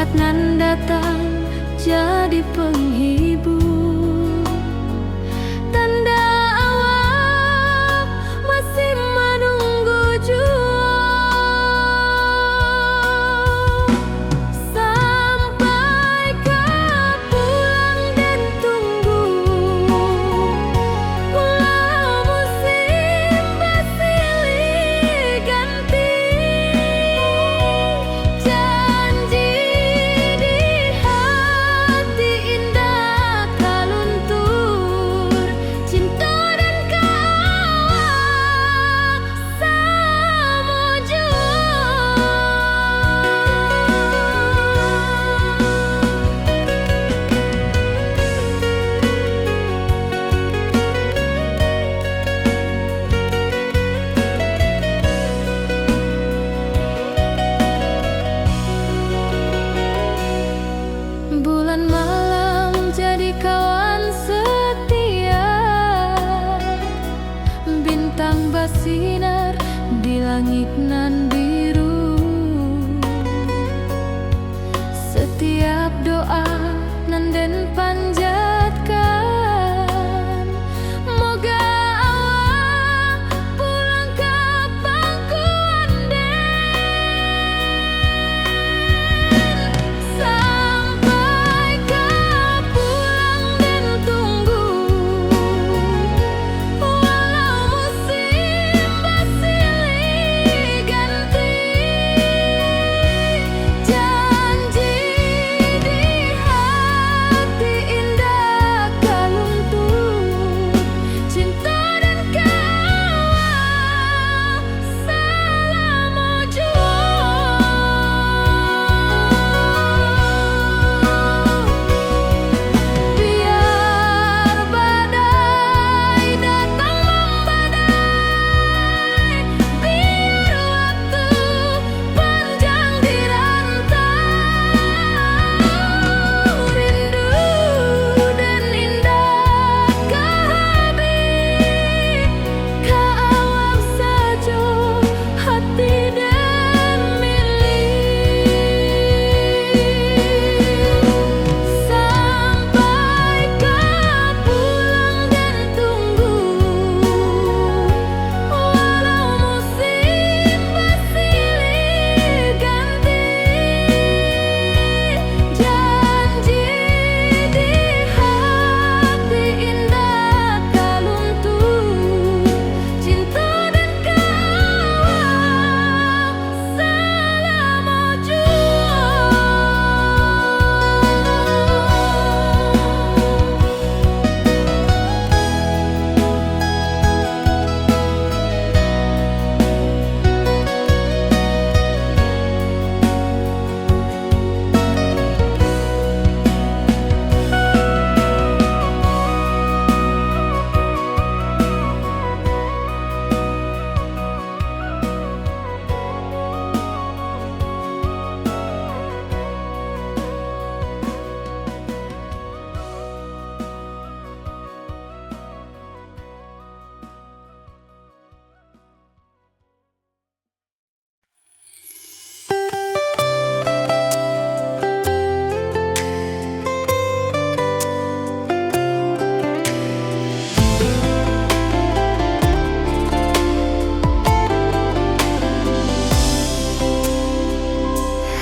saat nan datang jadi penghibur, tanda awal masih menunggu jua. Sampai kau pulang dan tunggu, walau musim bersilih ganti. Janji di hati indah kau luntur, cinta dan kawal sama jua. Bulan malam jadi kawan setia, bintang bersinar di langit nan biru. Setiap doa nan den panjatkan, moga awak pulang ke pangkuan den. Sampai kau pulang dan tunggu, walau musim bersilih ganti. Janji di hati indah kau luntur, cinta dan kawal selama jua. Biar badai datang membadai, biar waktu panjang dirantau, rindu dan indah kehabis, kawal saja hati dan milik. Sampai kau pulang dan tunggu, walau musim bersilih ganti. Janji di hati indah kau luntur, cinta dan kawal selama jua.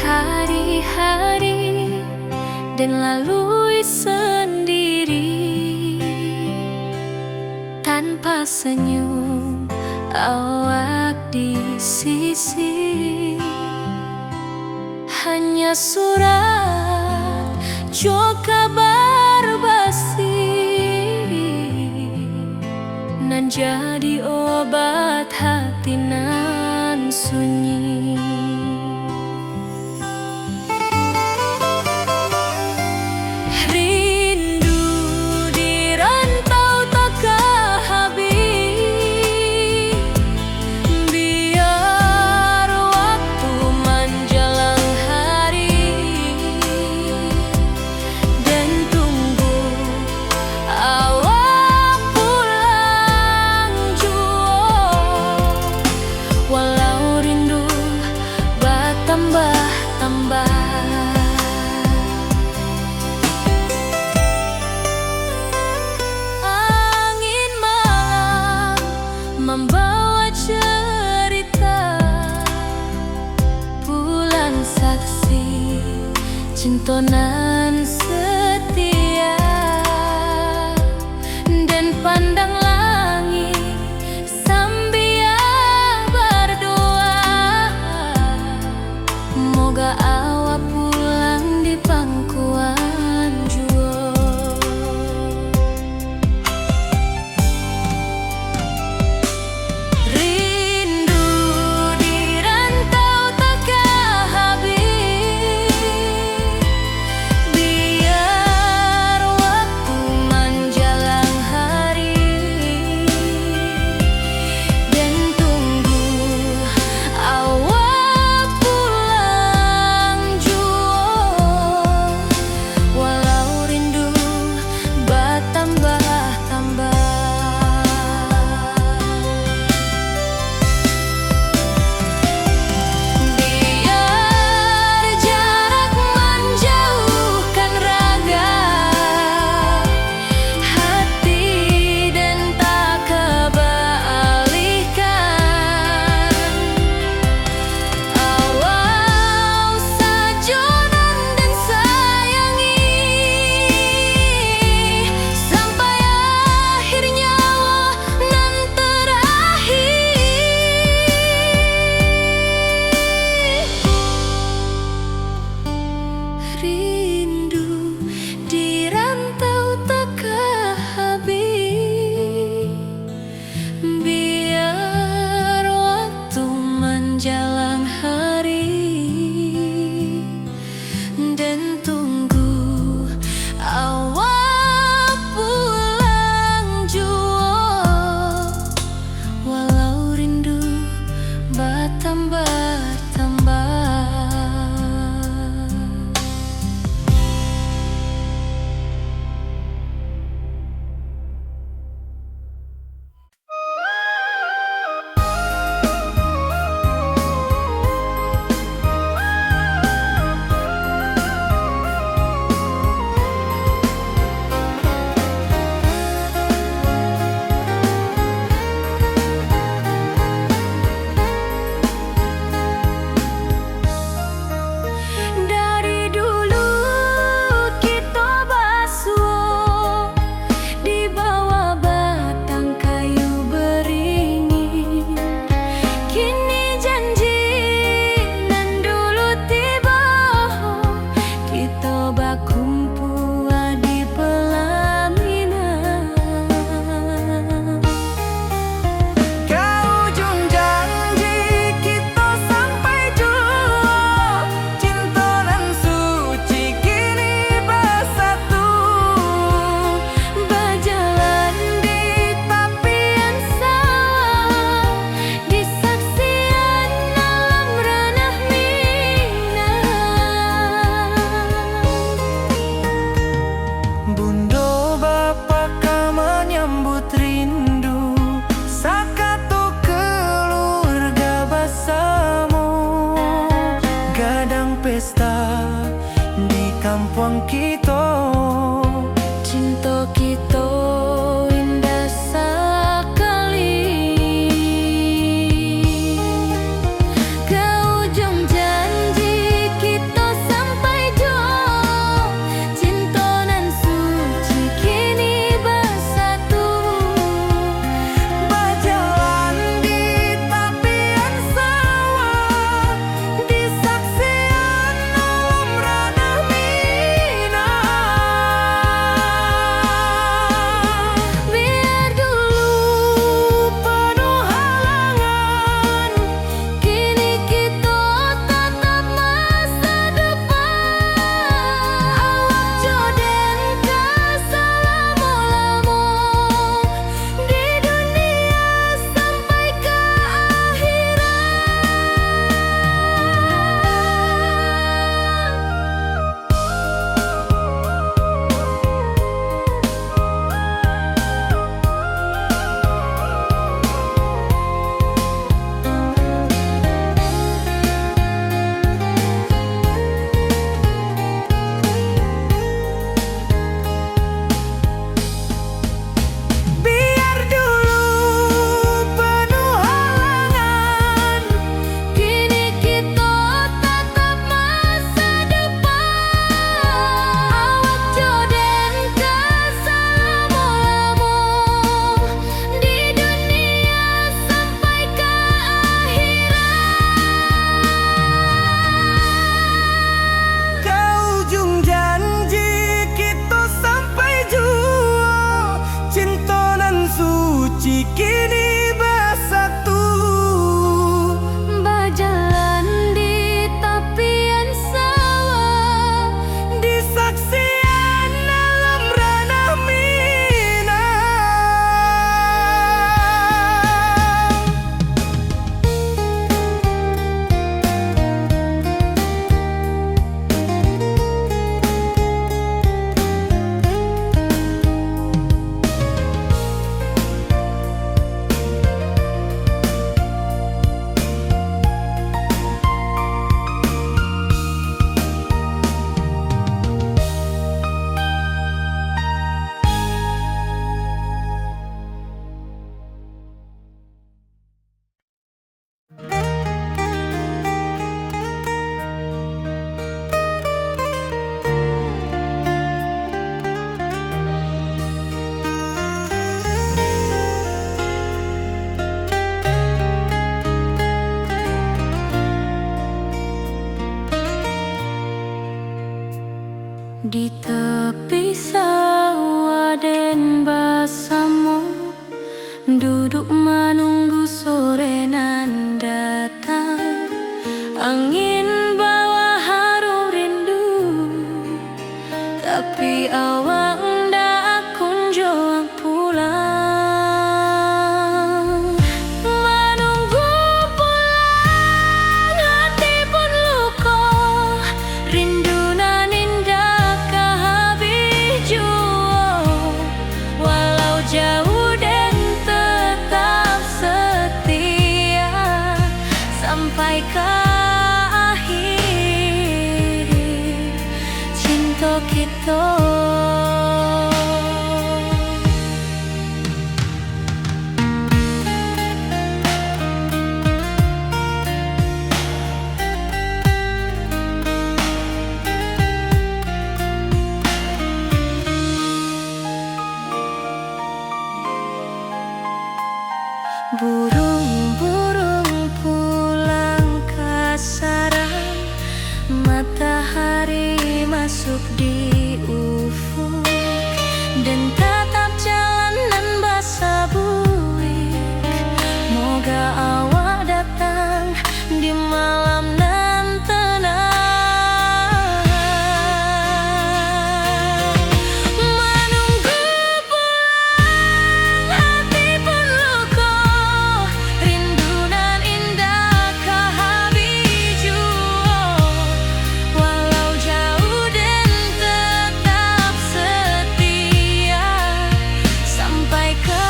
Hari-hari dan lalui sendiri, tanpa senyum awak di sisi. Hanya surat jo kabar basi, nan jadi obat hati nan sunyi. Rindu di rantau tak habis, biar waktu menjelang hari dan tunggu awak pulang cintonan setia dan pandang langit sambil berdoa, moga awak pulang di pangkuan jua. Rindu di rantau takkan habis, biar waktu menjelang hari dan tunggu awak pulang jua, walau rindu bertambah-tambah. Biar jarak menjauhkan raga, hati dan tak kebalihkan. Awal sajonan dan sayangi sampai akhir nyawa nan terakhir. Rindu di rantau takkan habis, biar waktu menjelang hari dan tunggu awak pulang jua, walau rindu bertambah-tambah. Dari dulu kita basuh di bawah batang kayu beringin, kini janji nan dulu tiba, kita berkumpul di pelaminan. Ke ujung janji kita sampai jua, cinta nan suci kini bersatu, Berjalan di tepian sawah, di saksian alam ranah Minang. Bundo bapa ka menyambut rindu, sakatu keluarga bersama, gadang pesta di kampung kita. Cinta kita indah sekali. Ke ujung janji kita sampai jua, cinta nan suci kini bersatu. Berjalan di tepian sawah, di saksian alam ranah Minang. Di tepi sawah den basamu, duduk menunggu sore nan datang. Angin bawa harum rindu, tapi awak ndak kunjung pulang. Menunggu pulang, hati pun luka, rindu nan indah kehabis jua. Walau jauh dan tetap setia sampai ke akhir cinta kita. Burung-burung pulang ke sarang, matahari masuk di ufuk, dan tatap jalanan basah buik. Moga awak datang di malam nan tenang. Menunggu pulang, hati pun luka, rindu nan indah kehabis jua. Walau jauh dan tetap setia sampai ke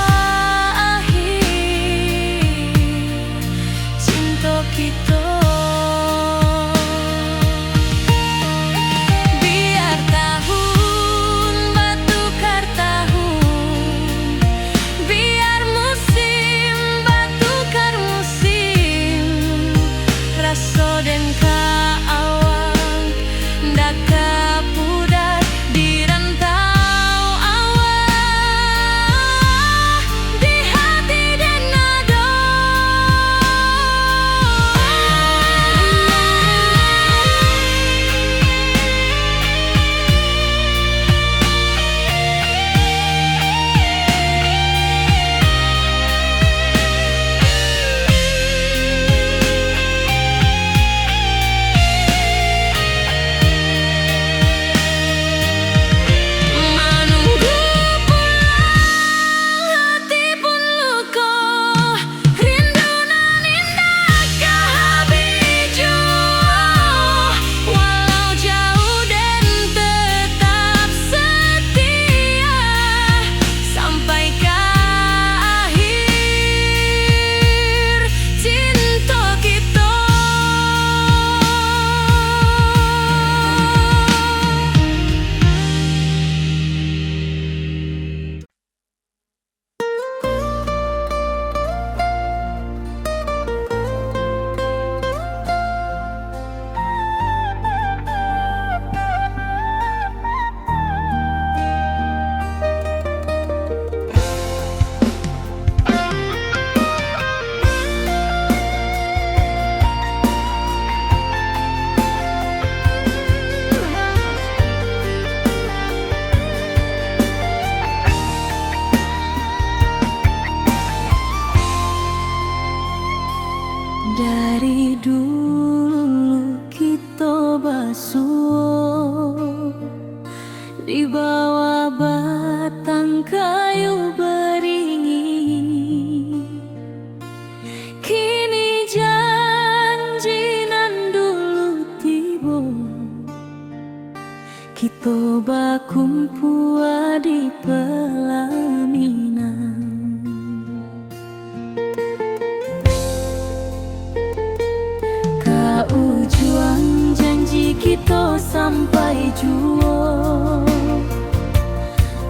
akhir cinta kita. Biar tahun bertukar tahun, biar musim bertukar musim, rasa dan keawang ndak kepudar di rantau awak, di hati dan nada. Menunggu pulang, hati pun luka, rindu nan indah kehabis jua. Walau jauh dan tetap setia sampai ke akhir cinta kita. Dari dulu kita basuh di bawah batang kayu beringin. Kini janji nan dulu tiba, kita bakumpul di pelaminan. Ujung janji kita sampai jua,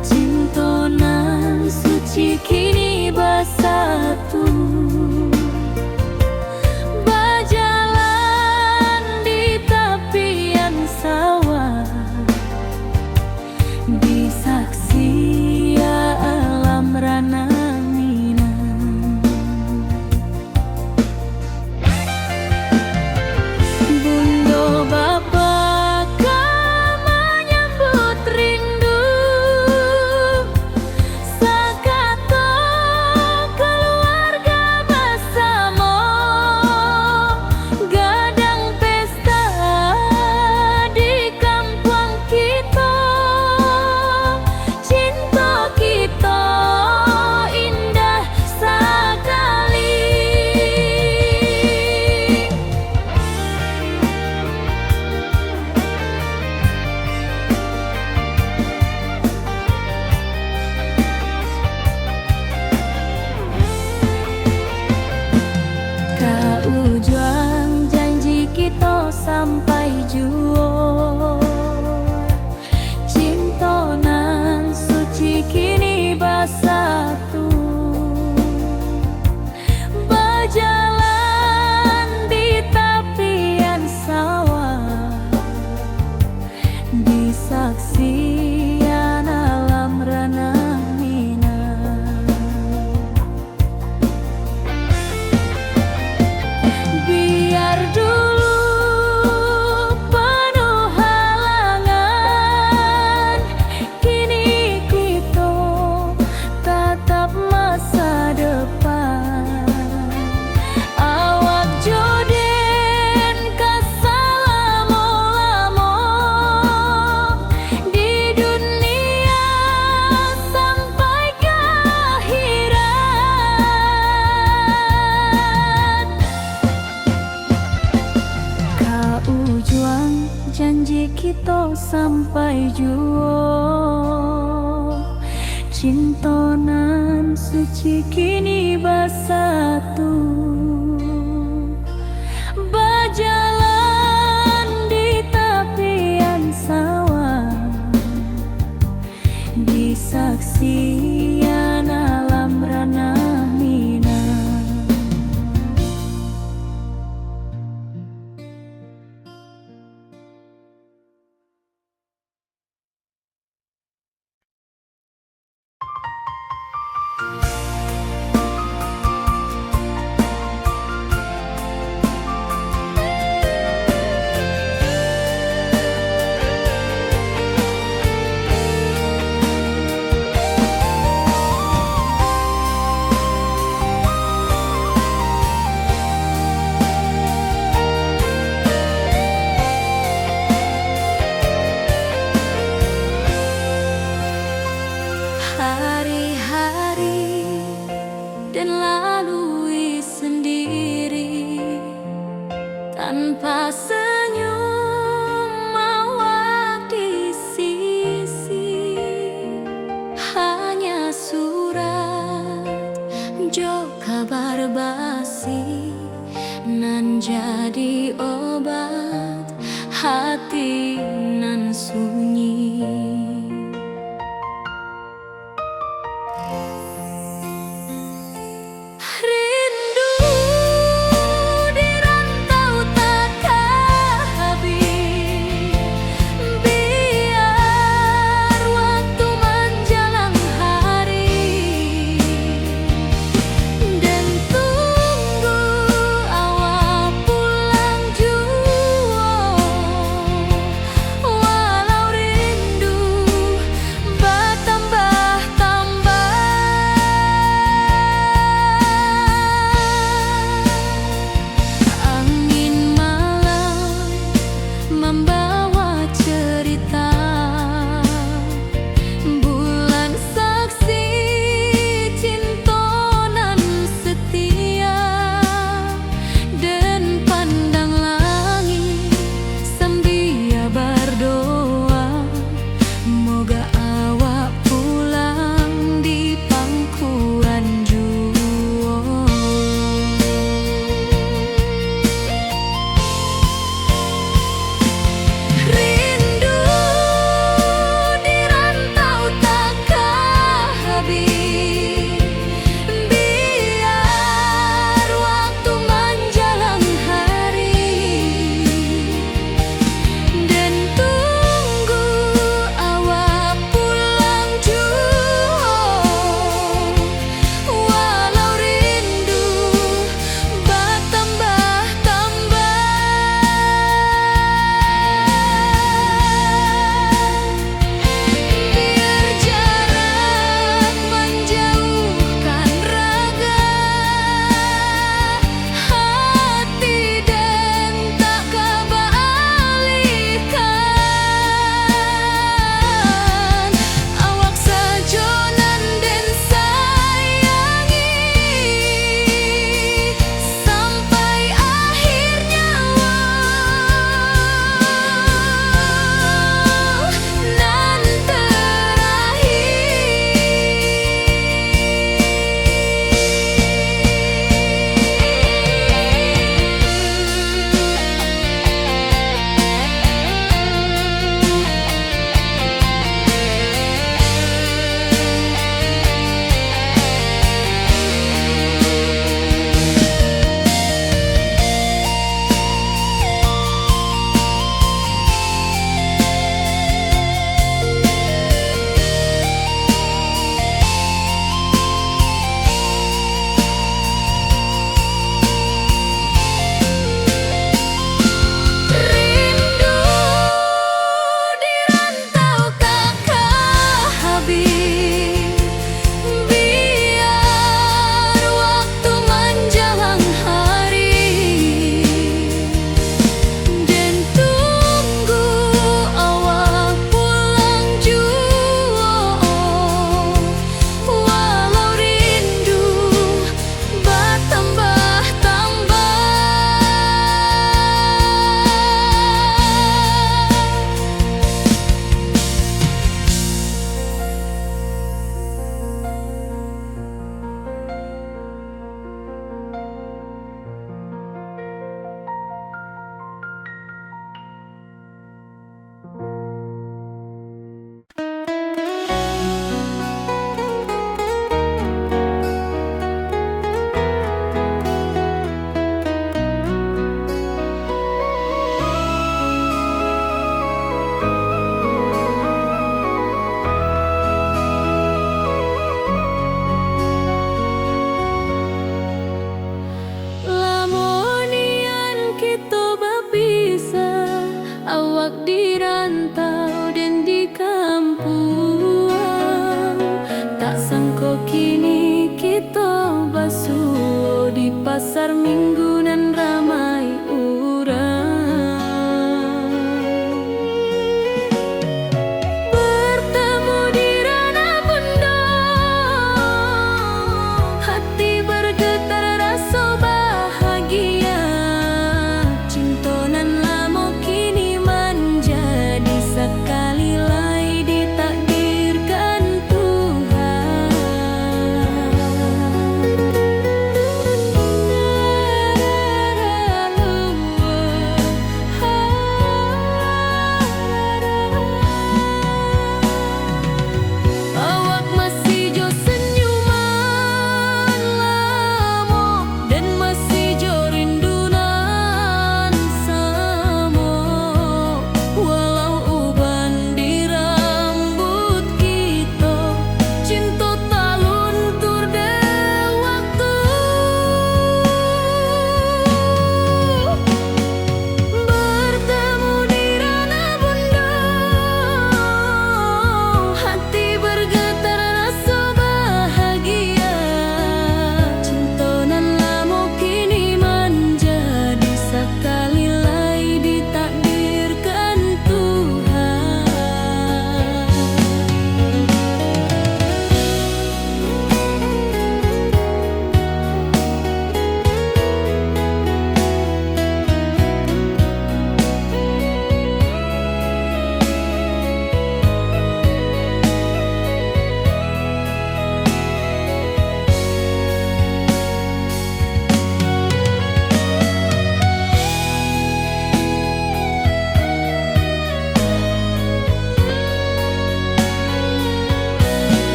cinta nan suci kini bersatu. Berjalan di tepian sawah, disaksi alam juo. Cinta nan suci kini bersatu, berjalan di tepian sawah, di saksian alam ranah Minang. Biar dulu penuh halangan, kini kita tatap masa depan. Awak joden kasalamo-lamo di dunia sampai ke akhirat. Kau juang janji kita sampai juo. Cinta nan suci kini bersatu, berjalan di tepian sawah, di saksian alam ranah Minang. Hari-hari dan lalui sendiri tanpa senyum awak di sisi. Hanya surat jo kabar basi nan jadi obat hati nan sunyi. Rindu di rantau takkan habis, biar waktu menjelang hari, dan tunggu awak pulang jua. Walau pasar minggu nan ramai urang. Bertemu di ranah pondok, hati bergetar rasa bahagia. Cinta nan lamo kini menjadi sekali lai ditakdirkan Tuhan.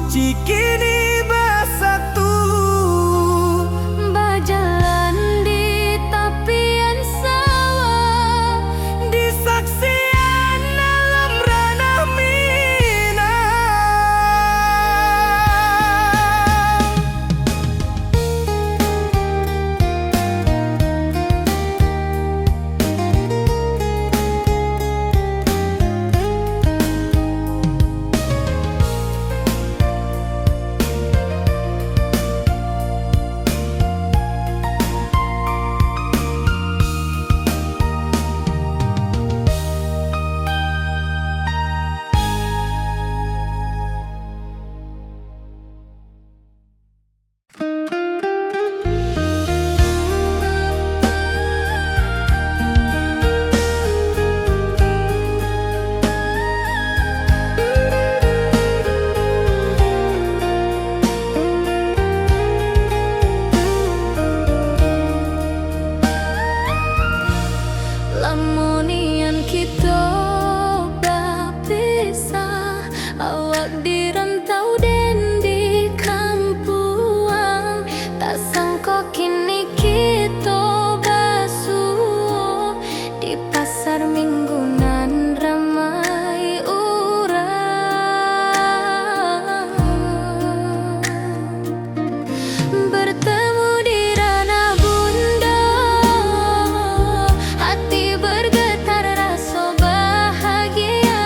suci kini bersatu. Berjalan di tepian sawah, Di saksian dalam ranah Minang. lamunian kita berpisah, awak di rantau dan di kampuang. Tak sangka kini kita basuh di pasar minggunan ramai orang. Bertemu di ranah bunda, hati bergetar rasa bahagia.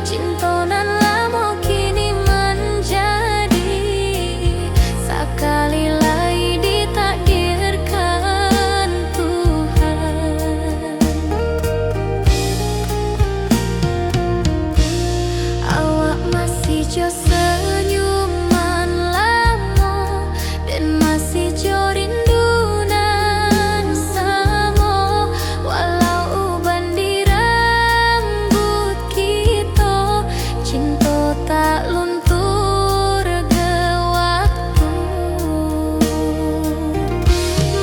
Cinta nan lama kini menjadi sekali lagi ditakdirkan Tuhan. Awak masih jo senyuman lama dan masih jo rindu nan sama. Walau uban di rambut kita, cinta tak luntur ke waktu.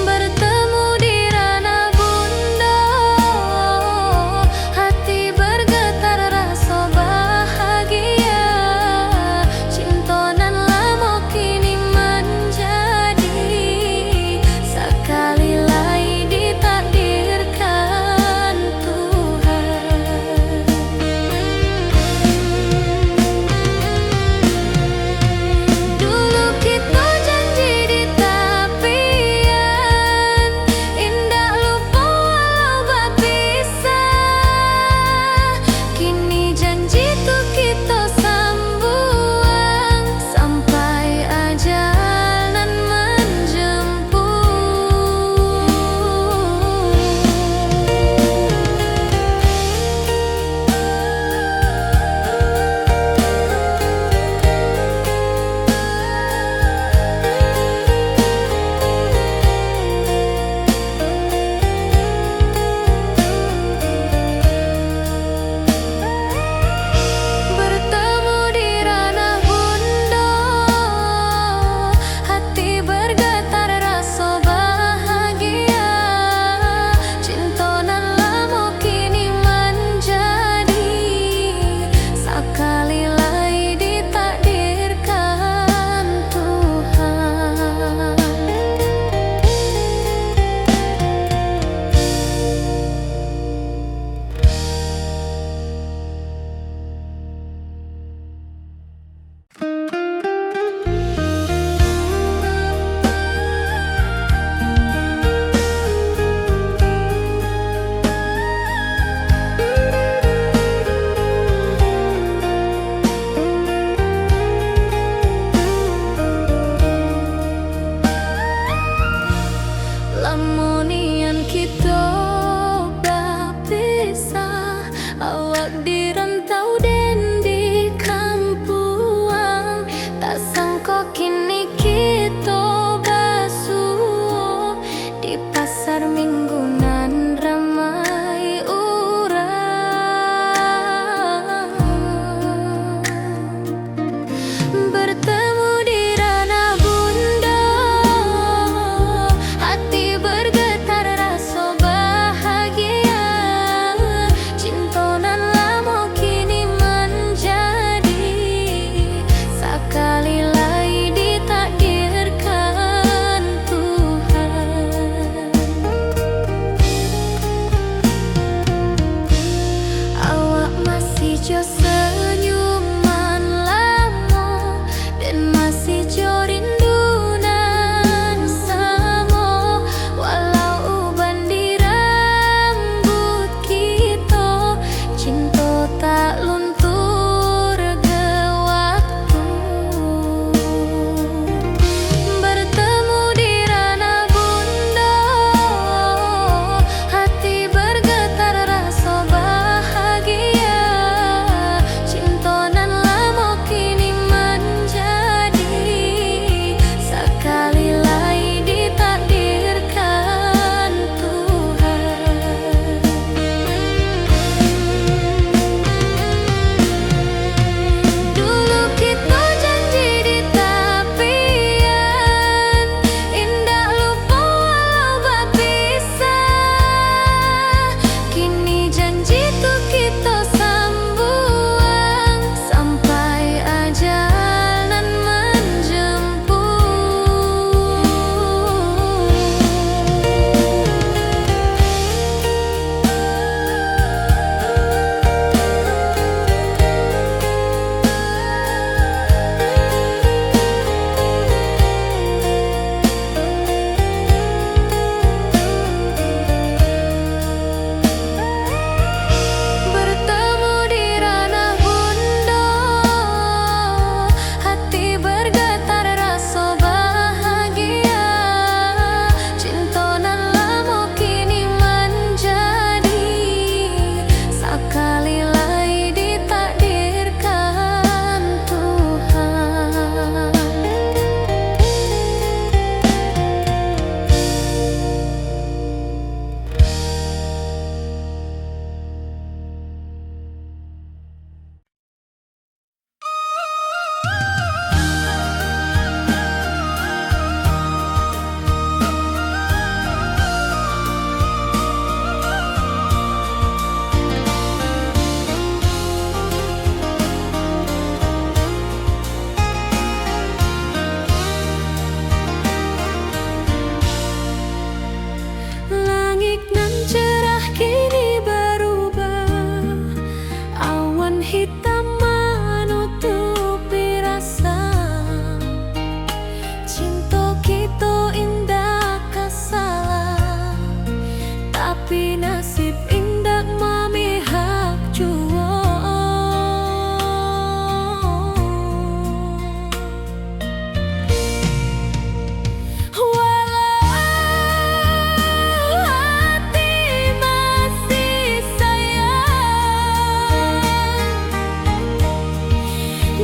Bertemu di ranah bunda, hati bergetar rasa bahagia.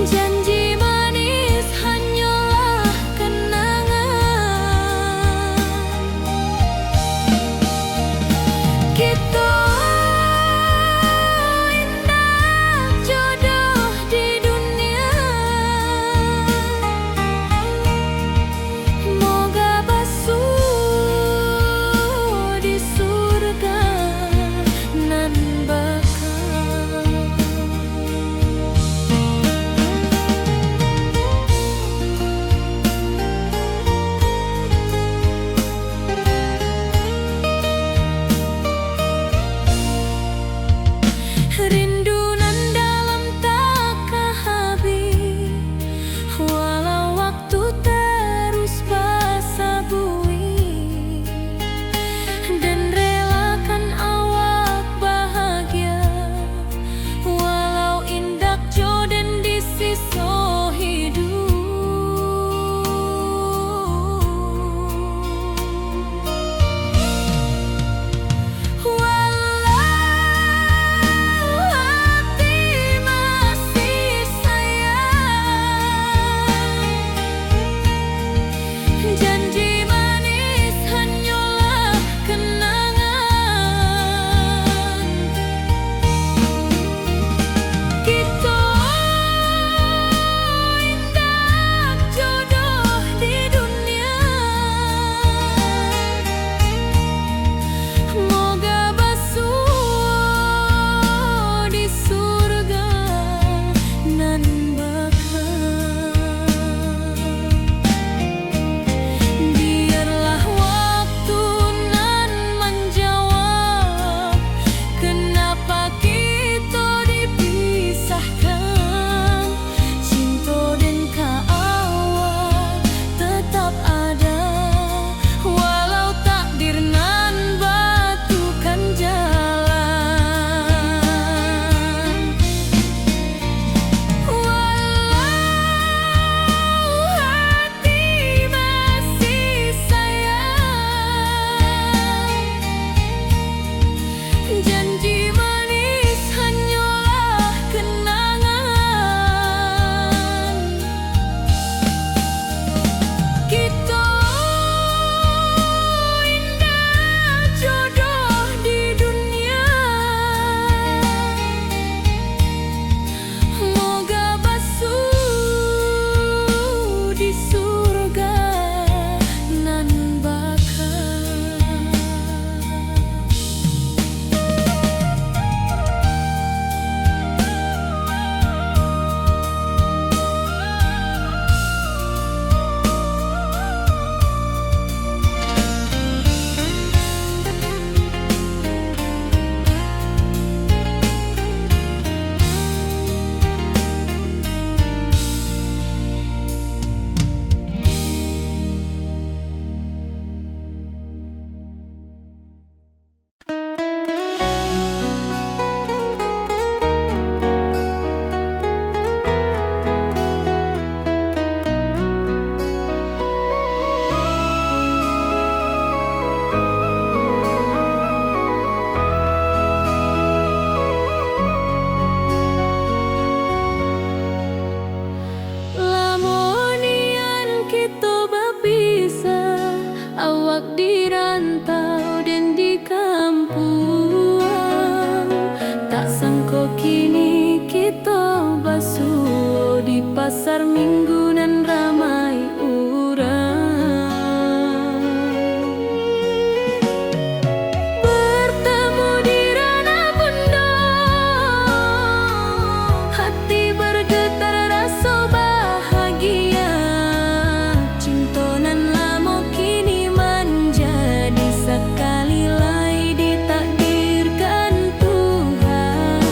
Janji manis hanyalah kenangan. Kita indah jodoh di dunia. Moga basuh di surga nan bakal. Rindu nan dalam tak habis, walau waktu terus basa bui, dan relakan awak bahagia, walau indak jodoh di sisa hidup. Walau hati masih sayang, janji manis hanyalah kenangan. Kita indah jodoh di dunia. Moga basuh di surga nan bakal. Biarlah waktu nan menjawab, kenapa kita dipisahkan. Cinta dan kaawak tetap ada, walau takdir nan batukan jalan. Walau hati masih sayang, janji manis hanyalah kenangan. Kita indah jodoh di dunia. Moga basuh di surga nan bakal. Lamonian kita berpisah, awak di rantau dan di kampung. Tak sangka kini kita basuh di pasar minggu nan ramai urang. Bertemu di ranah pondok, hati bergetar rasa bahagia. Cinta nan lama kini menjadi sekali lagi ditakdirkan Tuhan.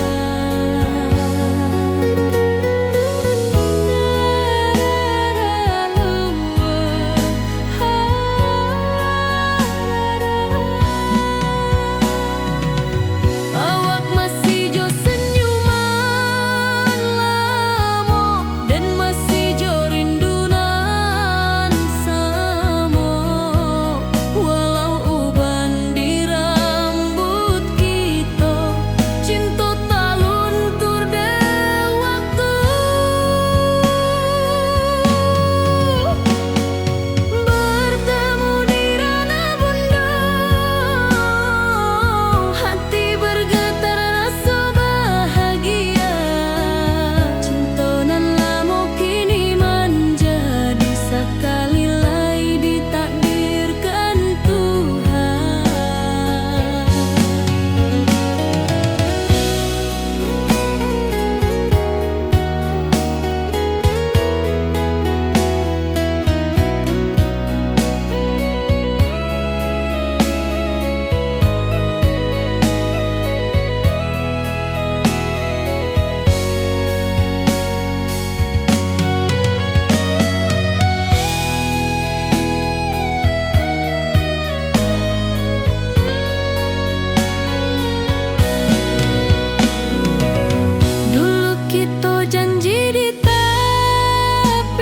di tepian,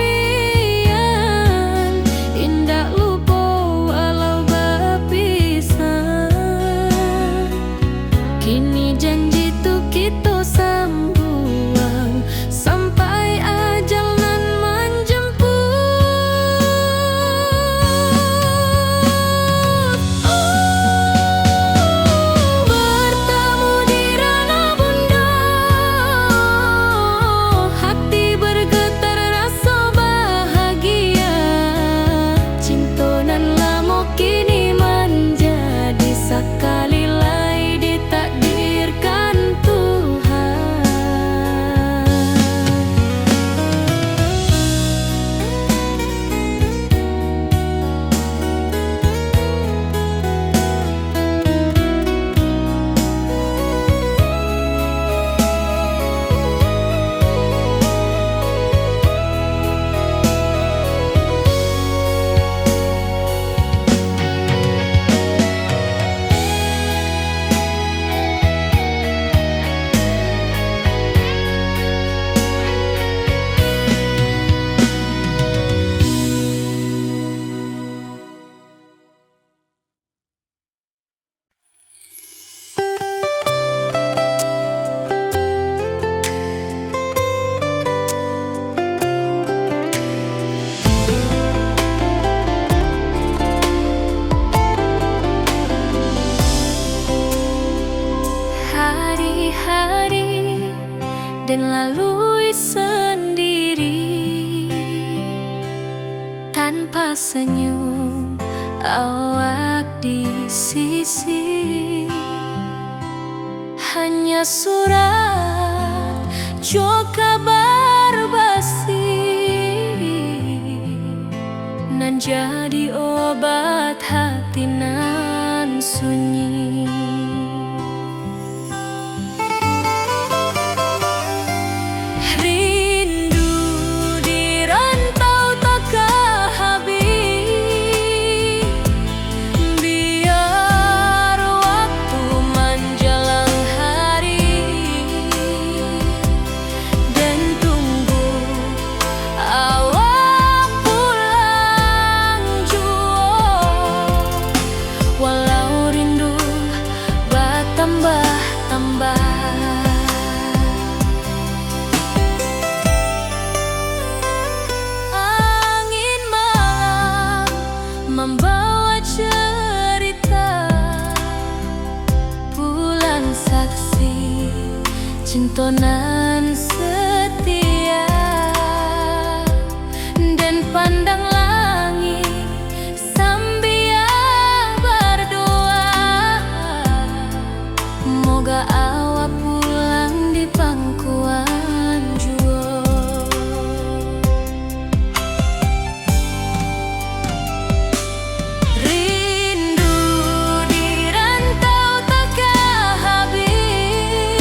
indah lupa walau berpisah. Kini janji tu kita sambuang sampai ajal nan menjemput. Bertemu di ranah bunda, hati bergetar rasa bahagia. Cinta nan lama kini menjadi sekali lai ditakdirkan Tuhan. Hari-hari dan lalui sendiri tanpa senyum awak di sisi. Hanya surat jo kabar basi nan jadi obat hati nan sunyi. Rindu di rantau tak habis, biar waktu menjelang hari dan tunggu awak pulang jua. Walau rindu bertambah-tambah, angin malam membawa cerita bulan saksi cinta nan setia. Dan pandang langit sambil berdoa, moga awak pulang di pangkuan jua. Rindu di rantau tak habis,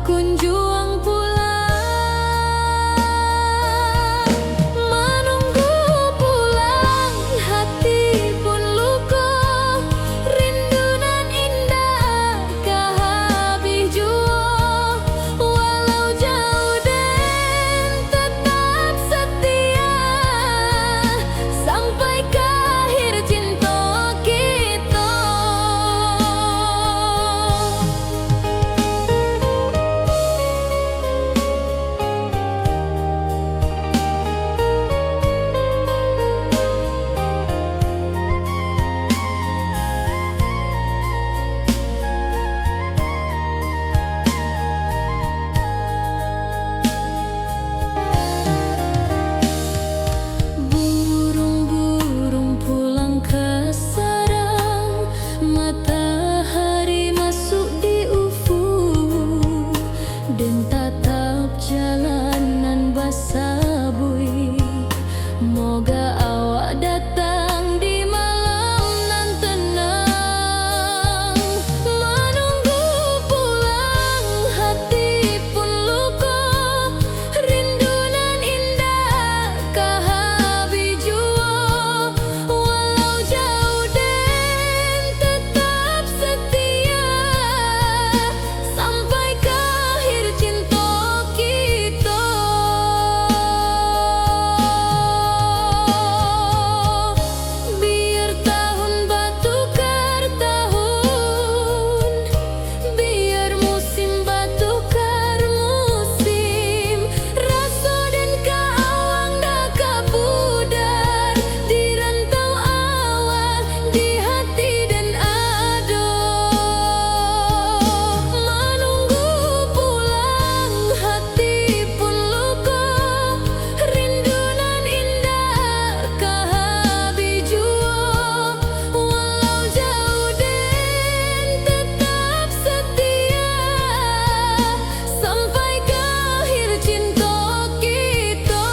kunjung pulang. Menunggu pulang hati pun luka, rindu nan indah kah habis jua. Walau jauh dan tetap setia sampai ke akhir cinta kita. Burung-burung pulang ke sarang, matahari masuk di ufuk, dan tatap jalanan basah bui. Moga awak datang di malam nan tenang. Menunggu pulang hati pun luka, rindu nan indah kah habis jua. Walau jauh dan tetap setia sampai ke akhir cinta kita. Biar tahun bertukar tahun, biar musim bertukar musim, rasa dan keawang dah kapudar di rantau awak, di hati dan ado. Menunggu pulang hati pun luka, rindu nan indah kah habis jua. Walau jauh dan tetap setia sampai ke akhir cinta kita.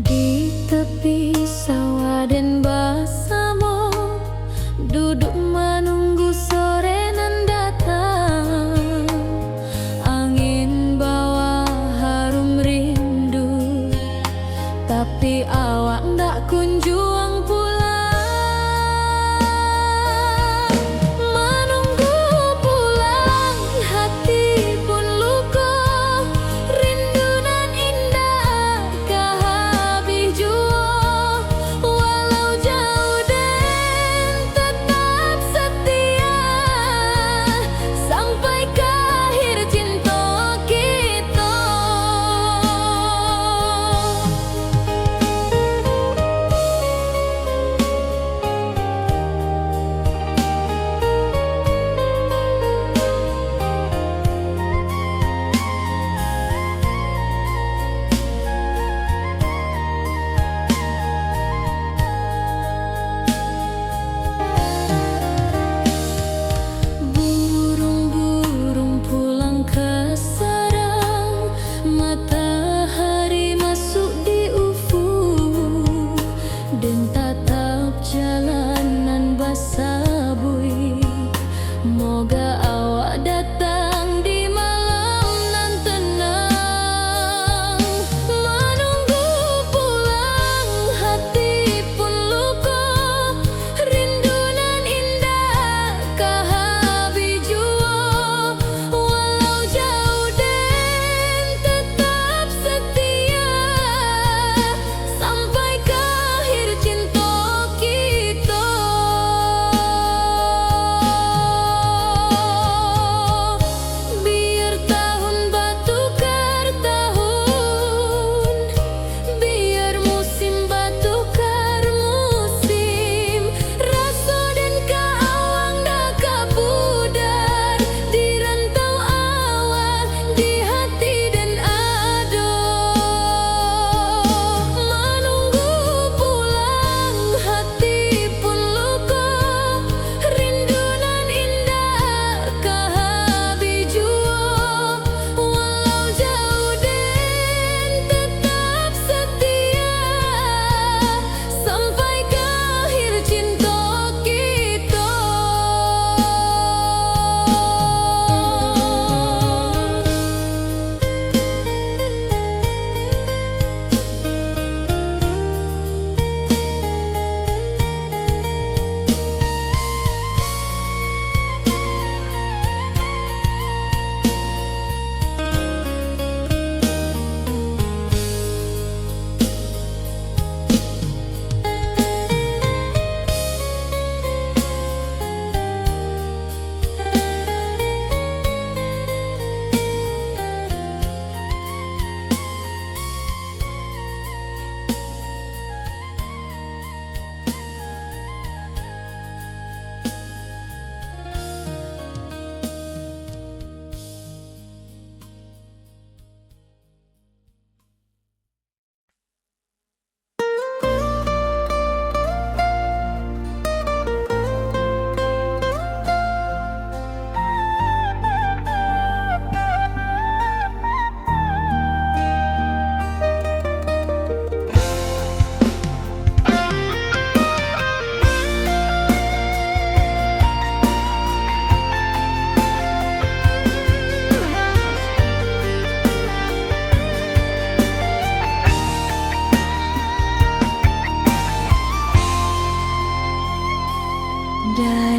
Di tepi sawah dan bersama, duduk menunggu sore nan datang. Angin bawa harum rindu, tapi awak ndak kunjung pulang. Menunggu pulang hati pun luka, rindu nan indah kah habis jua. Walau jauh dan tetap setia sampai ke akhir cinta kita.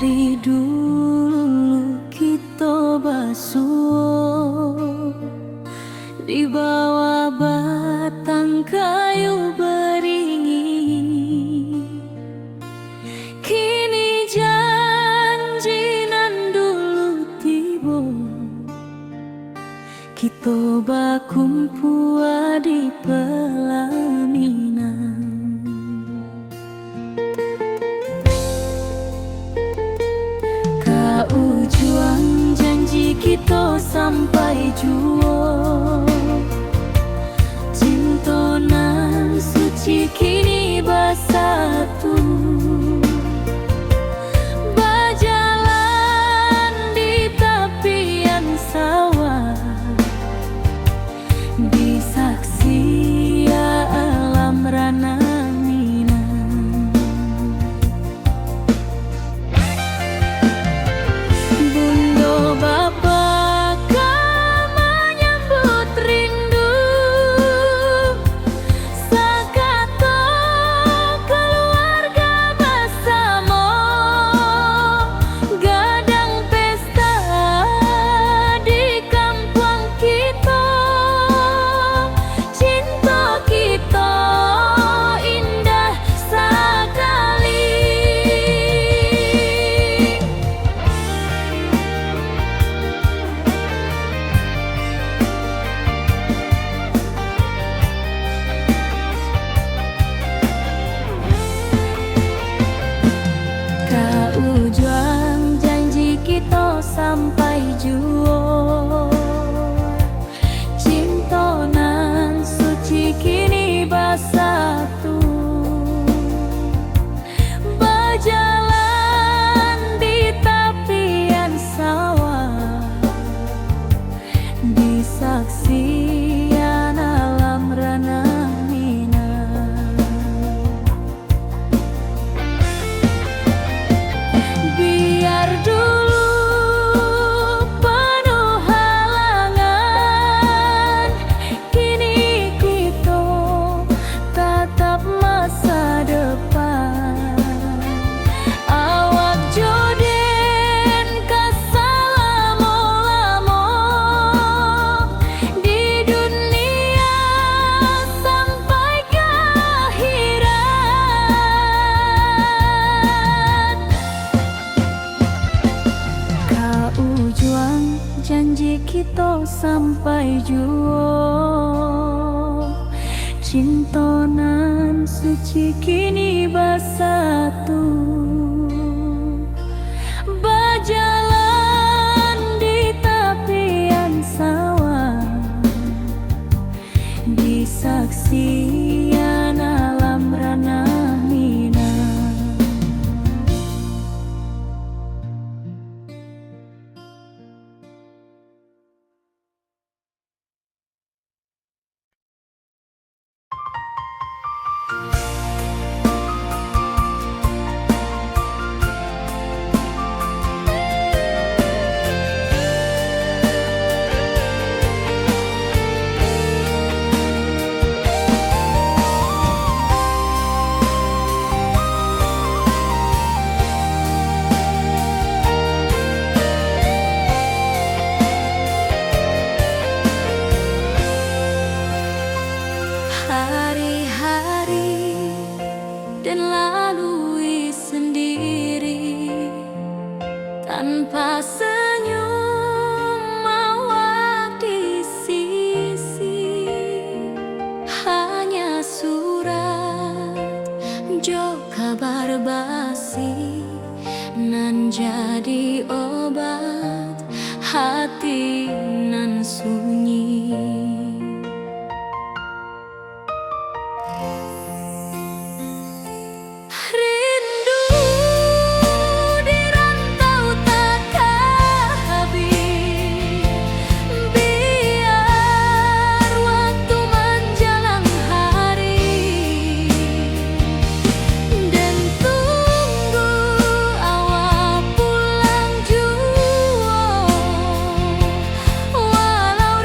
Dari dulu kita basuh di bawah batang kayu beringin. Kini janji nan dulu tiba, kita bakumpu di pelaminan. Kau juang janji kita sampai jua, cinta nan suci kini bersatu. Berjalan di tepian sawah, di saksi alam rana Minang. Bunda bapa kau menyambut rindu, sakato keluarga bersama, gadang pesta di kampung kita. Cinta kita indah sekali. Kau juang janji kita sampai jua, cinta nan suci kini bersatu. Berjalan di tepian sawah, di saksian alam rana Minang. Biar dulu penuh halangan, kini kita tatap masa depan. Awak joden kesalamo-lamo di dunia sampai ke akhirat. Kau juang janji kita sampai jua, cinta nan suci kini bersatu. Berjalan di tepian sawah, di saksian alam rana Minang. Hari-hari dan lalui sendiri tanpa senyum awak di sisi. Hanya surat jo kabar basi nan jadi obat hati nan sunyi. Rindu di rantau takkan habis, biar waktu menjelang hari, dan tunggu awak pulang jua. Walau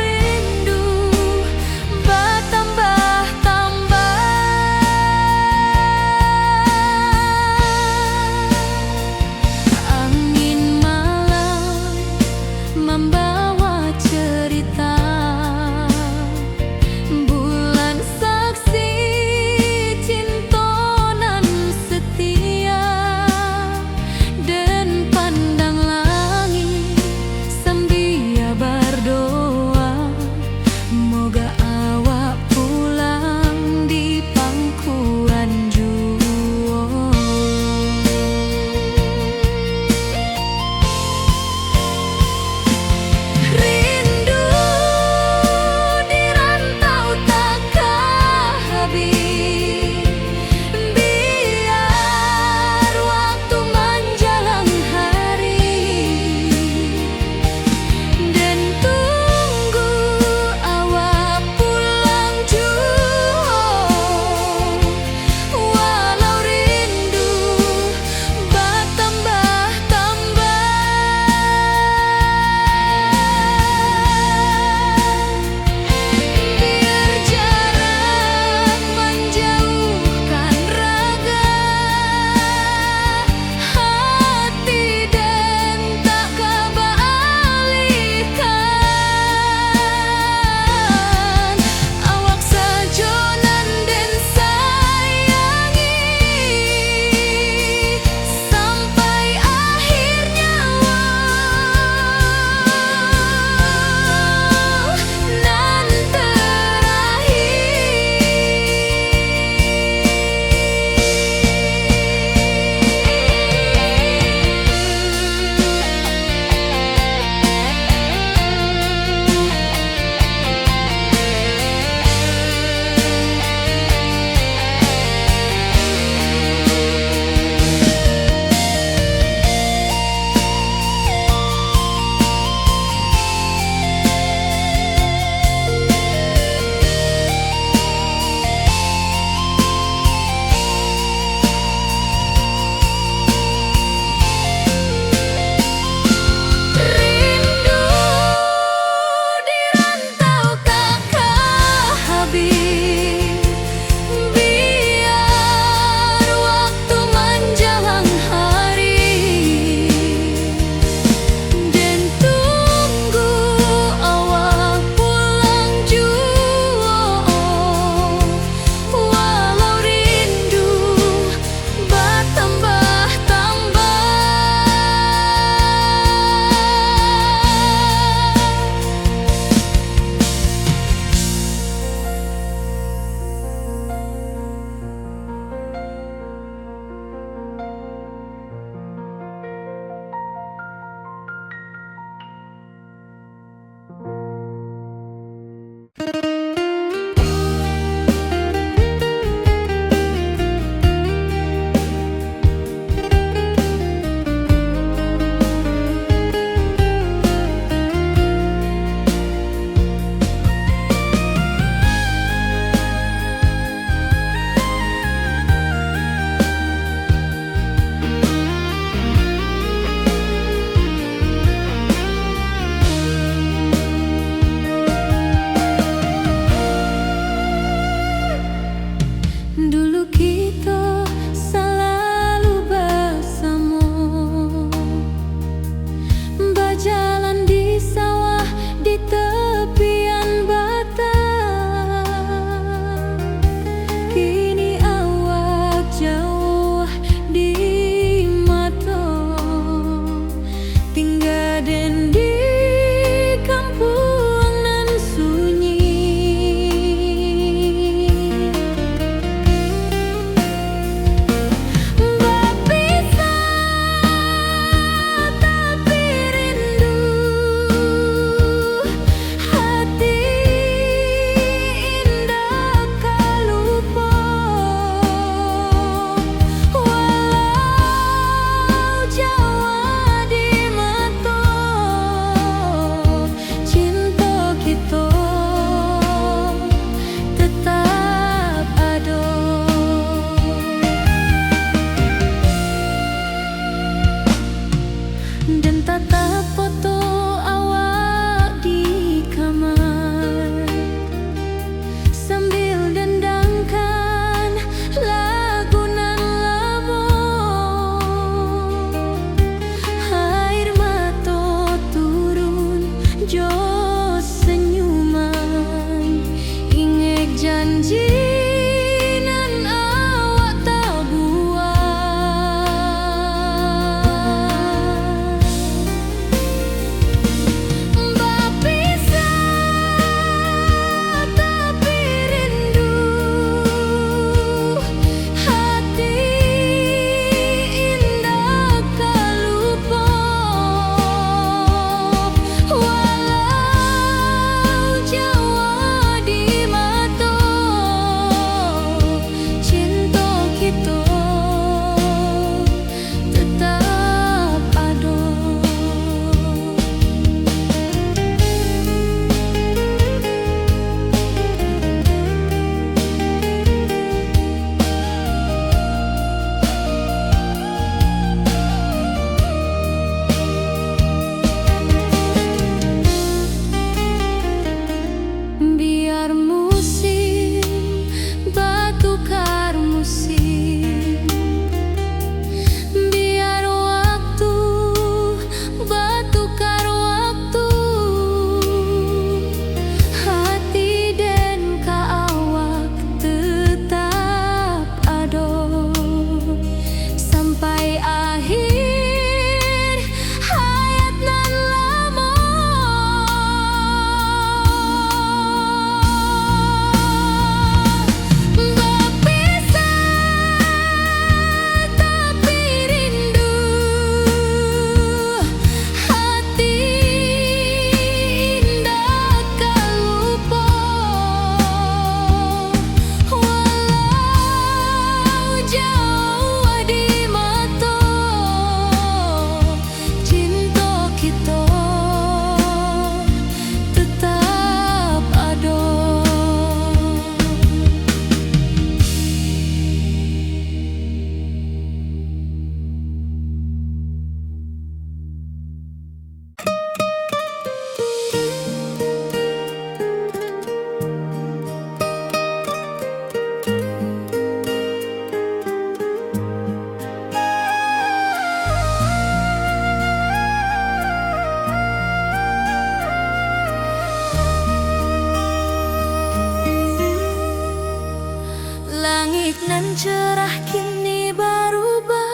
cerah kini berubah,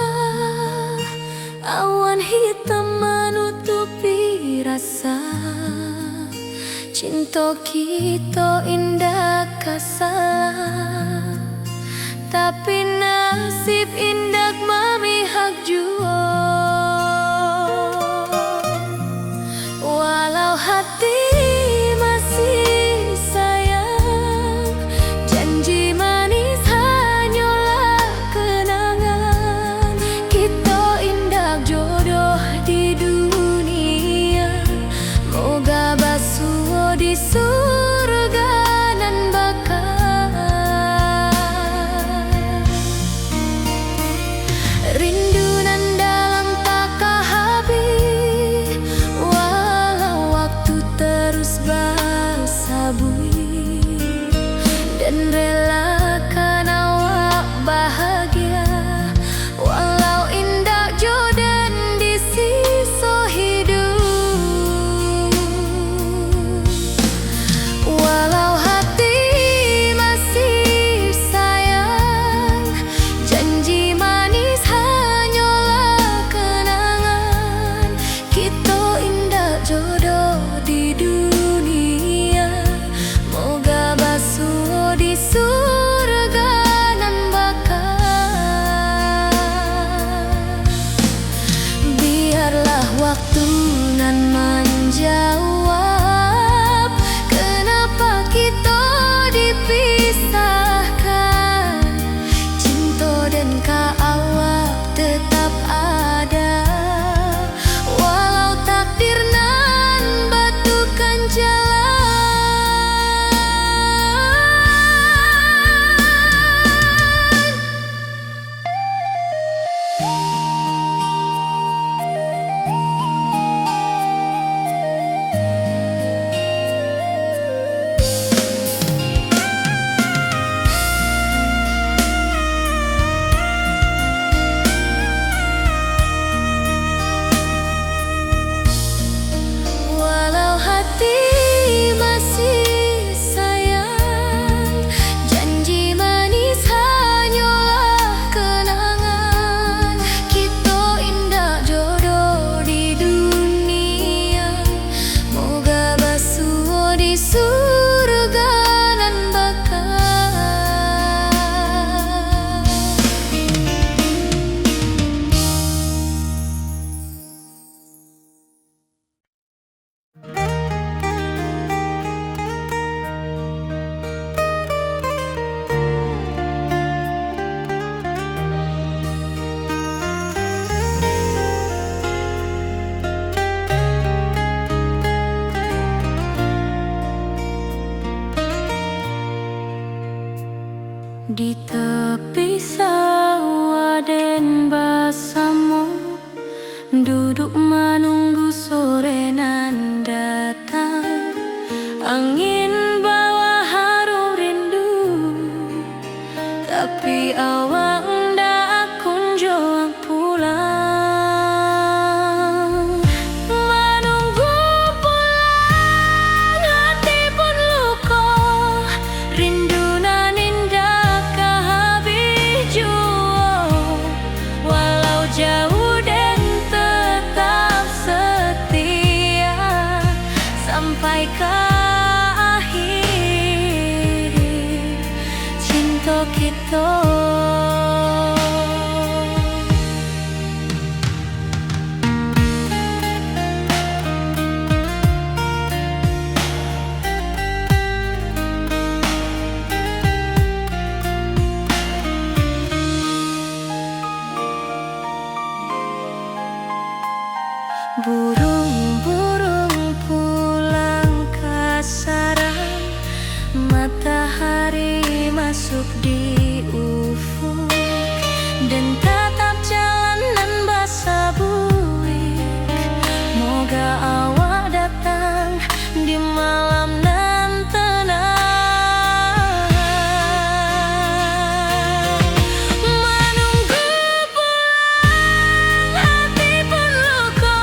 awan hitam menutupi rasa. Cinta kita indah kasalah, tapi nasib indah memihak jua. Walau hati masih sayang, janji manis hanyalah kenangan. Kita indah jodoh di dunia, moga basuh di surga nan bakal. Rindu nan dalam tak habis, walau waktu terus bersabui, dan relakan awak bahagia, walau indah jodan di sisa hidup. Walau hati masih sayang, janji manis hanyalah kenangan. Kita indah jodoh di dunia, moga basuh di surga nan bakal. Biarlah waktu nan menjawab kenapa kita dipisahkan. Cinta dan awak tetap ada, walau takdir nan batukan jalan. Walau hati masih sayang, janji manis hanyalah kenangan. Kita indah jodoh di dunia, moga basuh di surga nan bakal. Di tepi sawah den bersama, duduk menunggu sore nan datang. Angin bawa harum rindu, tapi awak ndak kunjung pulang. Menunggu pulang hati pun luka, rindu nan indah kehabis jua. Walau jauh dan tetap setia sampai ke akhir cinta kita. Burung-burung pulang ke sarang, matahari masuk di ufuk, dan tatap jalanan basah buik. Moga awak datang di malam nan tenang. Menunggu pulang hati pun luka,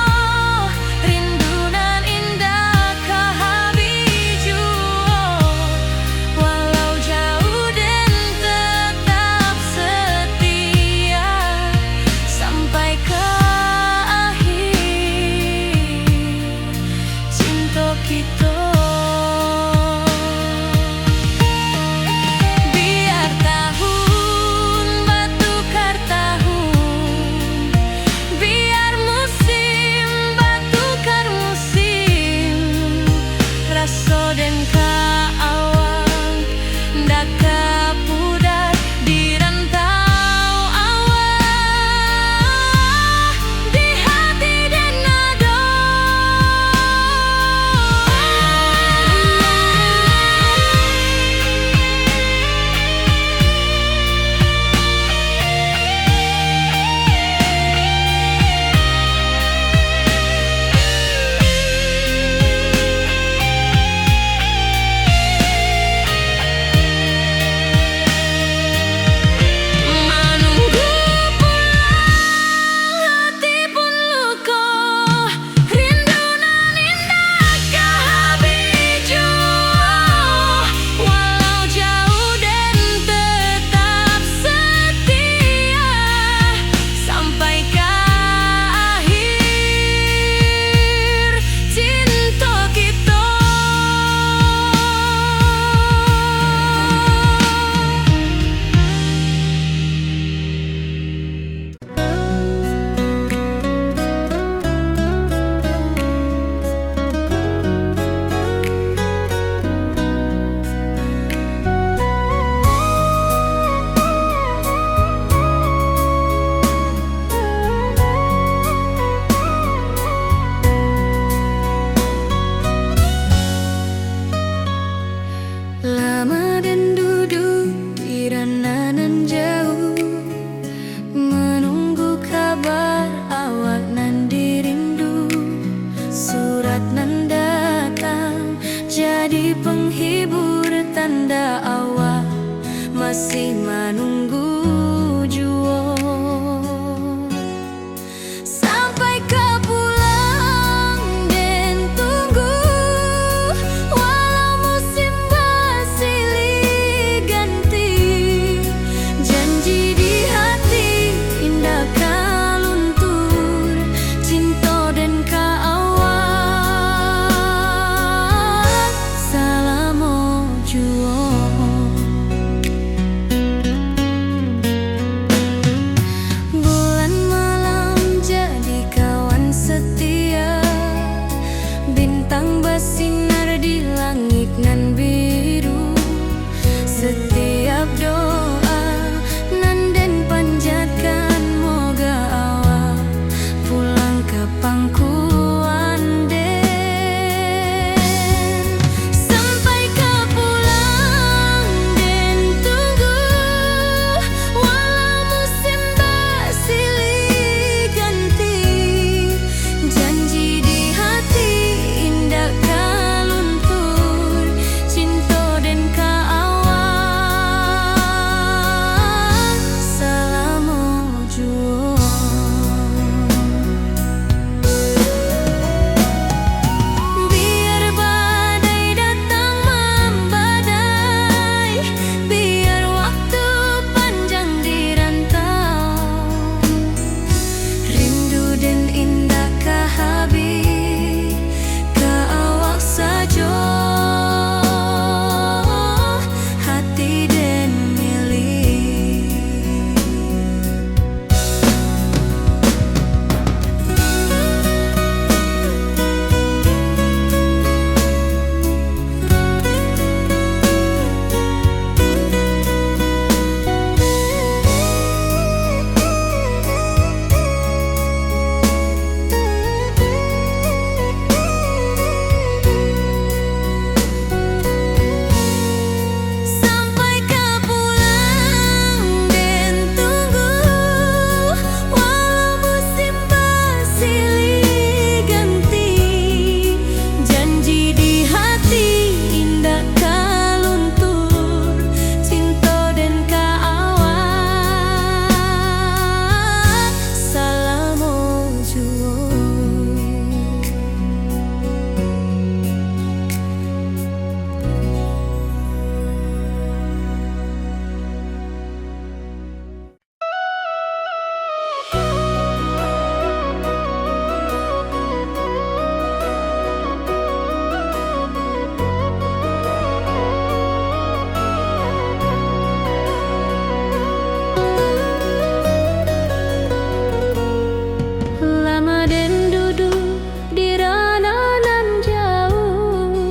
masih menunggu jua. Sampai kau pulang dan tunggu, walau musim bersilih ganti. Janji di hati indah kau luntur, cinta dan kau awak selama jua. Bulan malam jadi kawan setia, bintang bersinar di langit nan biru. Setiap doa nan den panjatkan, moga awak pulang ke pangkuan den. Sampai kau pulang dan tunggu, walau musim bersilih ganti. Janji di hati indah kau luntur, cinta dan kau awak selama jua. Biar badai datang membadai, biar waktu panjang dirantau, rindu dan indah kah habis ke awak saja, hati dan milik. Sampai kau pulang dan tunggu, walau musim bersilih ganti. Janji di hati indah kau luntur, cinta dan kau awak selama jua. Lama dan duduk di ranah nan jauh,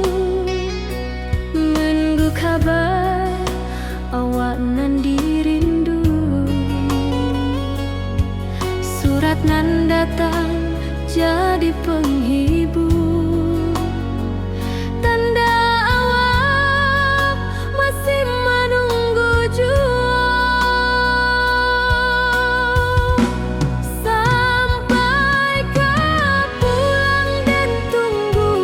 menunggu kabar awak nan dirindu. Surat nan datang jadi penghibur, tanda awak masih menunggu jua. Sampai kau pulang dan tunggu,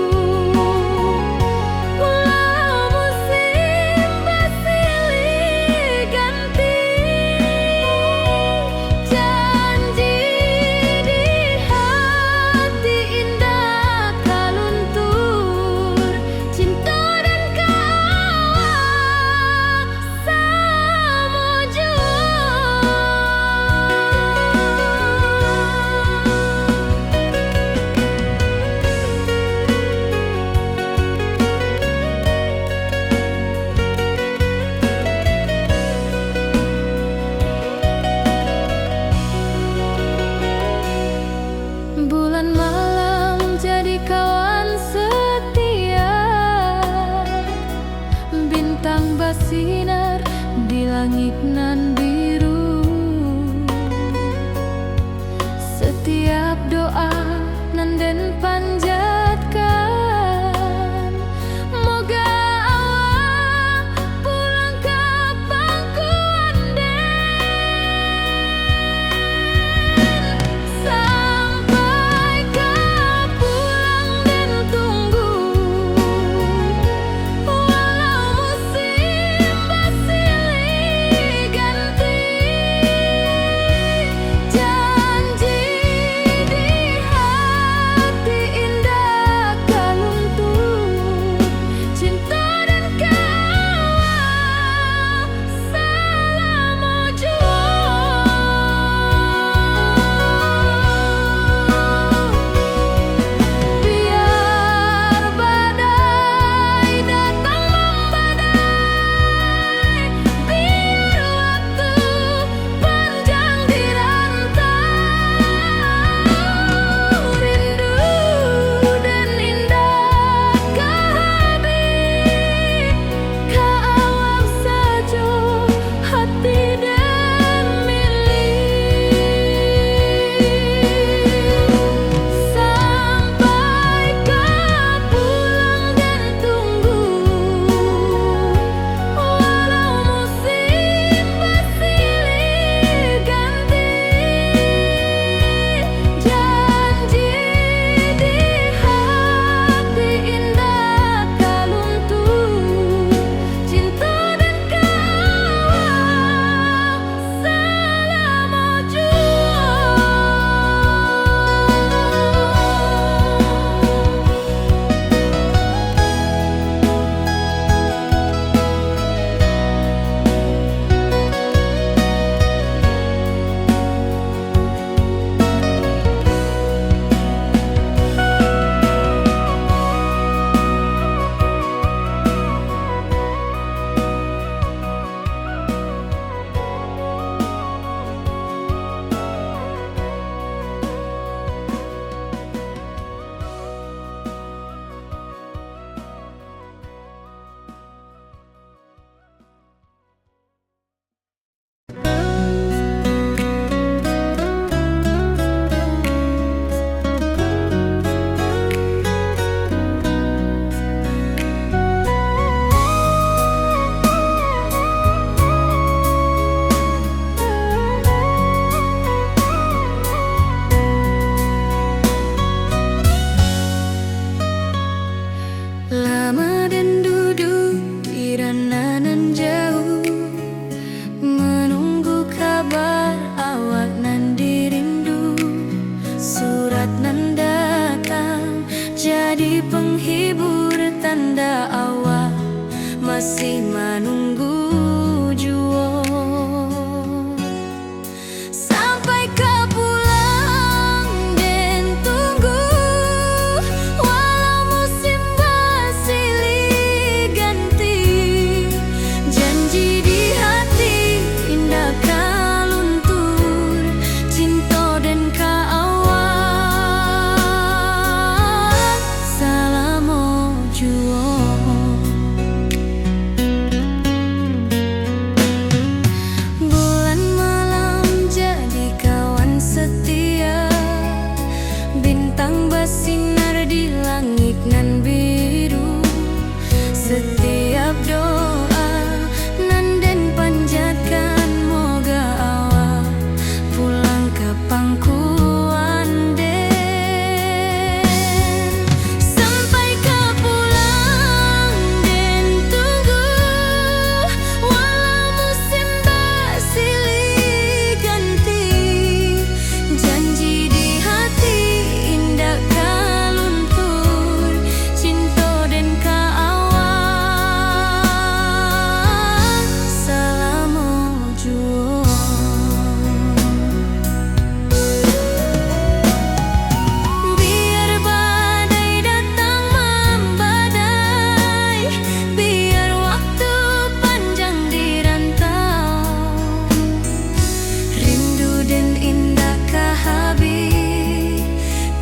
walau musim bersilih ganti. Janji di hati indah kau luntur, cinta dan kau awak selama jua. Bulan malam jadi kawan setia, bintang bersinar di langit nan biru. Setiap doa nan den panjatkan, moga awak pulang ke pangkuan den. Sampai kau pulang dan tunggu, walau musim bersilih masih menunggu jua. Sampai kau pulang dan tunggu, walau musim bersilih ganti. Janji di hati indah kau luntur, cinta dan kaawak selama jua. Bulan malam jadi kawan setia, bintang bersinar di langit nan biru. Setiap doa nan den panjatkan, moga awak pulang ke pangkuan den. Sampai kau pulang dan tunggu, walau musim bersilih ganti. Janji di hati indah kau luntur, cinta dan kaawak selama jua. Biar badai datang membadai, biar waktu panjang dirantau, rindu dan indah kah habis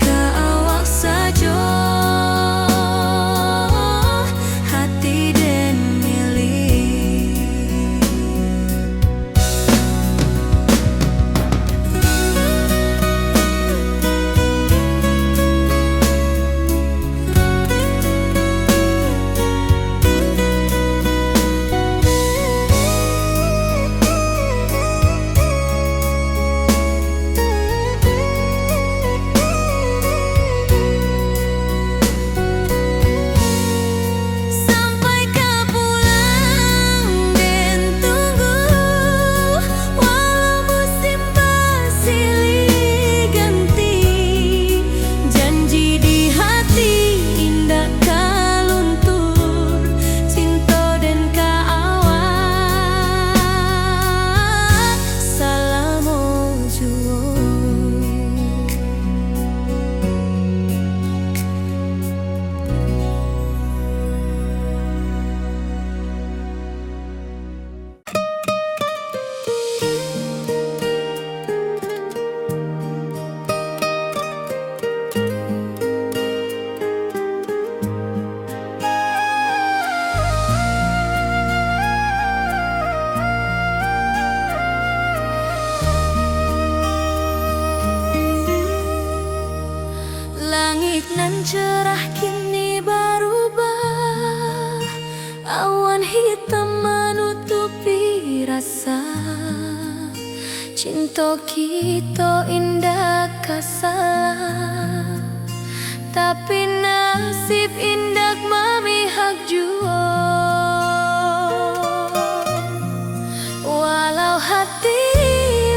ke awak saja, hati dan milik. Sampai kau pulang dan tunggu, walau musim bersilih ganti. Janji di hati indah kau luntur, cinta dan kaawak selama jua. Langit nan cerah kini berubah, awan hitam menutupi rasa. Cinta kita indah kasalah, tapi nasib indah memihak jua. Walau hati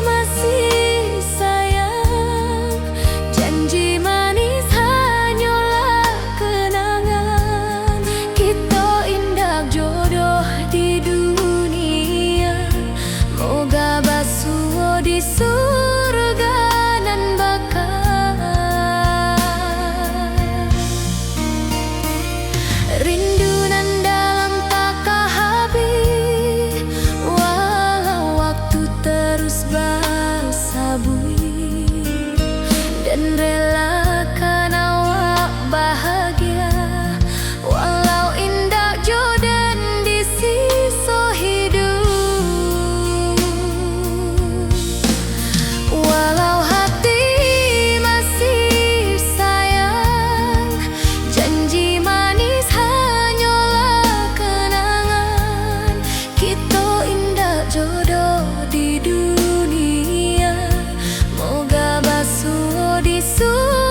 masih sayang, janji manis hanyalah kenangan. Kita indah jodoh di dunia, moga basuh di surga nan bakal. Rindu nan dalam tak habis, walau waktu terus bersabui, dan relakan awak bahagia, walau indah jodan di sisa hidup. Walau hati masih sayang, janji manis hanyalah kenangan. Kita indah jodoh di dunia, moga basuh di surga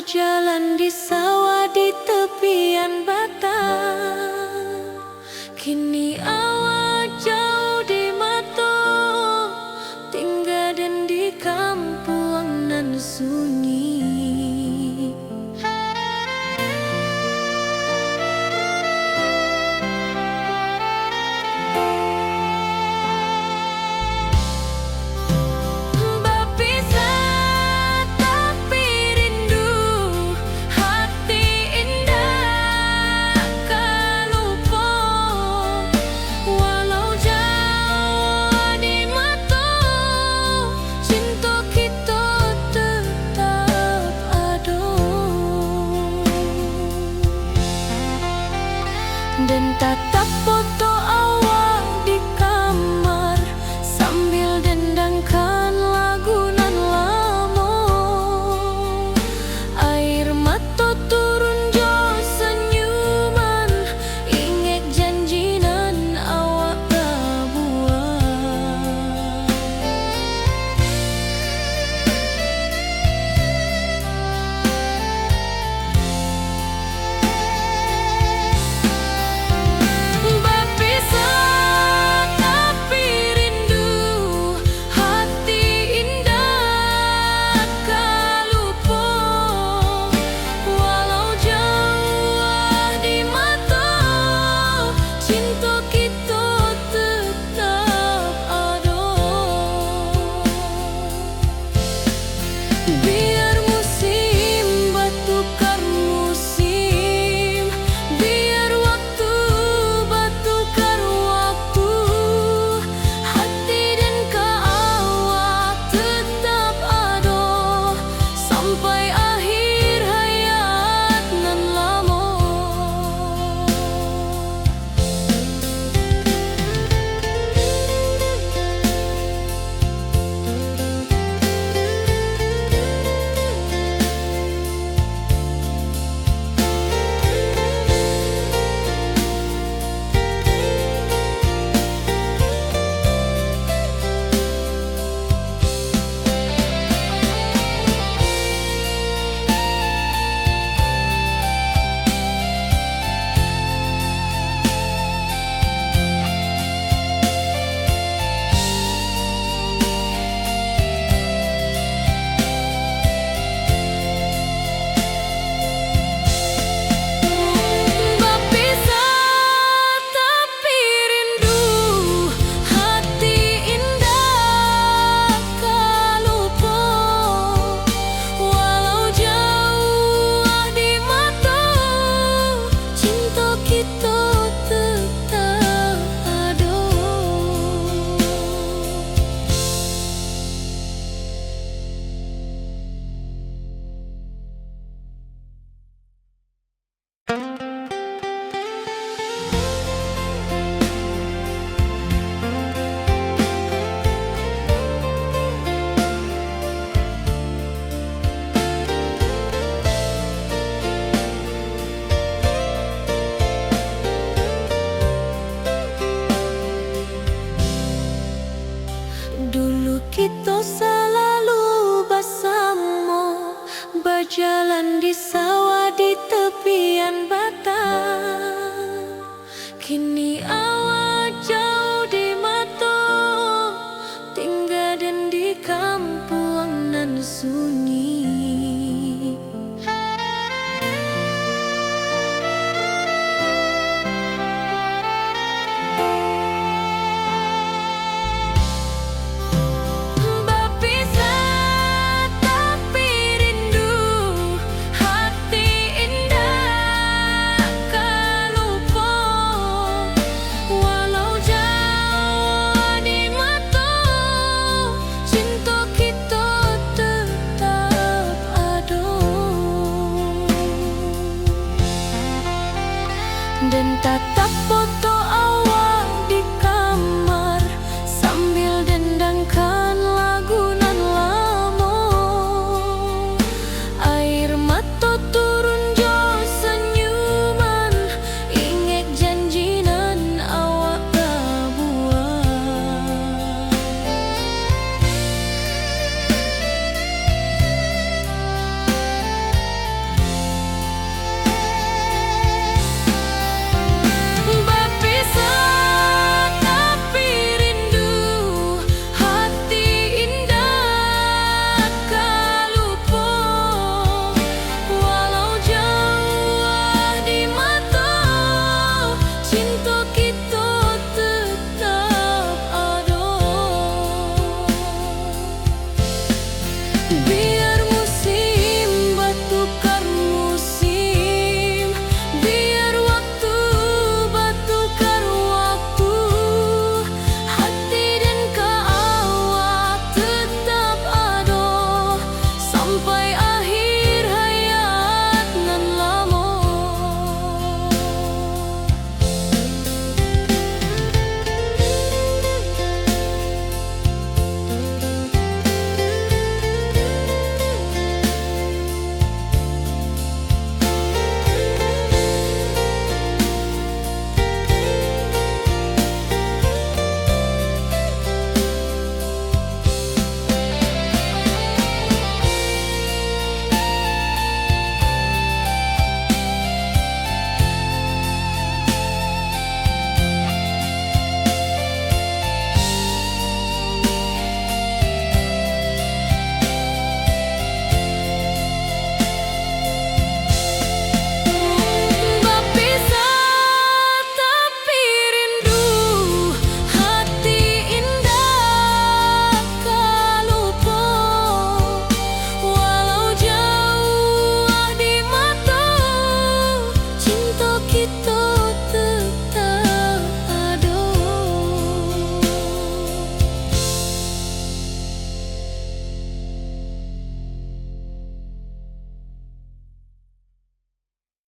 berjalan di sawah di tepian batang. Kini awak jauh di mata, tinggal dan di kampung nan sunyi. Dan tatap foto awak di kamar sambil dendangkan lagu nan lama. Air mata turun jo senyuman, ingat janji nan awak buat. Biar musim bertukar musim, biar waktu bertukar waktu, hati dan awak tetap ada sampai akhir hayat nan lama. Dulu kita selalu bersama, berjalan di sawah di tepian batang. Kini awak jauh di mata, tinggal dan di kampung nan sunyi.